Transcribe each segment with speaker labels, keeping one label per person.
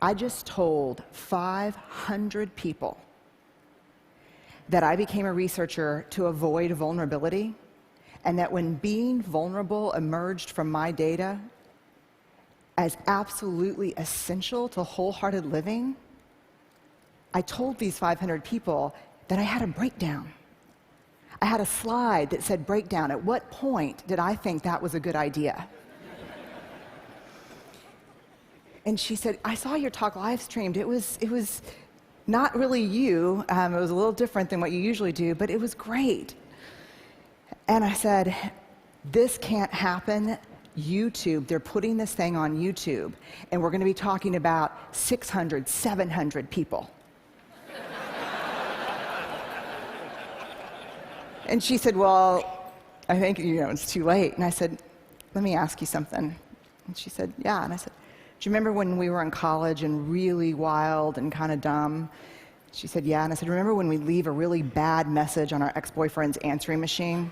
Speaker 1: I just told 500 people that I became a researcher to avoid vulnerability, and that when being vulnerable emerged from my data as absolutely essential to wholehearted living, I told these 500 people that I had a breakdown. I had a slide that said breakdown. At what point did I think that was a good idea? And she said, I saw your talk live streamed. It was not really you. It was a little different than what you usually do, but it was great. And I said, this can't happen. YouTube, they're putting this thing on YouTube, and we're going to be talking about 600, 700 people. And she said, well, I think, it's too late. And I said, let me ask you something. And she said, yeah. And I said, do you remember when we were in college and really wild and kind of dumb? She said, yeah. And I said, remember when we leave a really bad message on our ex-boyfriend's answering machine?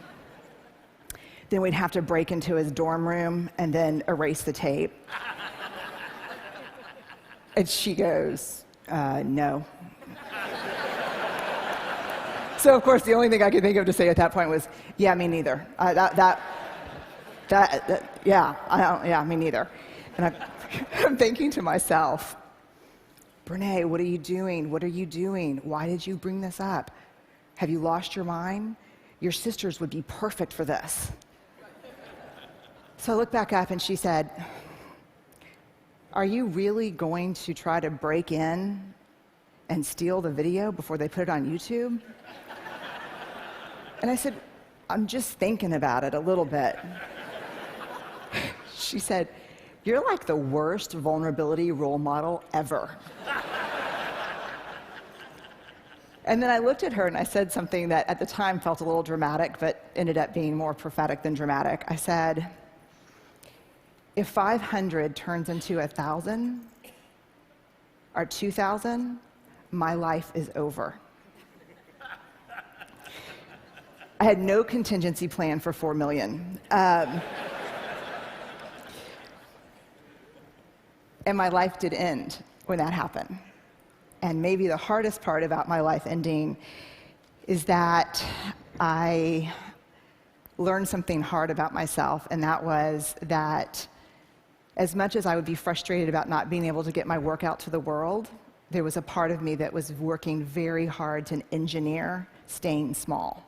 Speaker 1: Then we'd have to break into his dorm room and then erase the tape. And she goes, no. So, of course, the only thing I could think of to say at that point was, yeah, me neither. Yeah, me neither. And I'm thinking to myself, Brené, what are you doing? What are you doing? Why did you bring this up? Have you lost your mind? Your sisters would be perfect for this. So I looked back up and she said, are you really going to try to break in and steal the video before they put it on YouTube? And I said, I'm just thinking about it a little bit. She said, you're like the worst vulnerability role model ever. And then I looked at her and I said something that at the time felt a little dramatic, but ended up being more prophetic than dramatic. I said, if 500 turns into 1,000 or 2,000, my life is over. I had no contingency plan for 4 million. And my life did end when that happened. And maybe the hardest part about my life ending is that I learned something hard about myself, and that was that as much as I would be frustrated about not being able to get my work out to the world, there was a part of me that was working very hard to engineer staying small.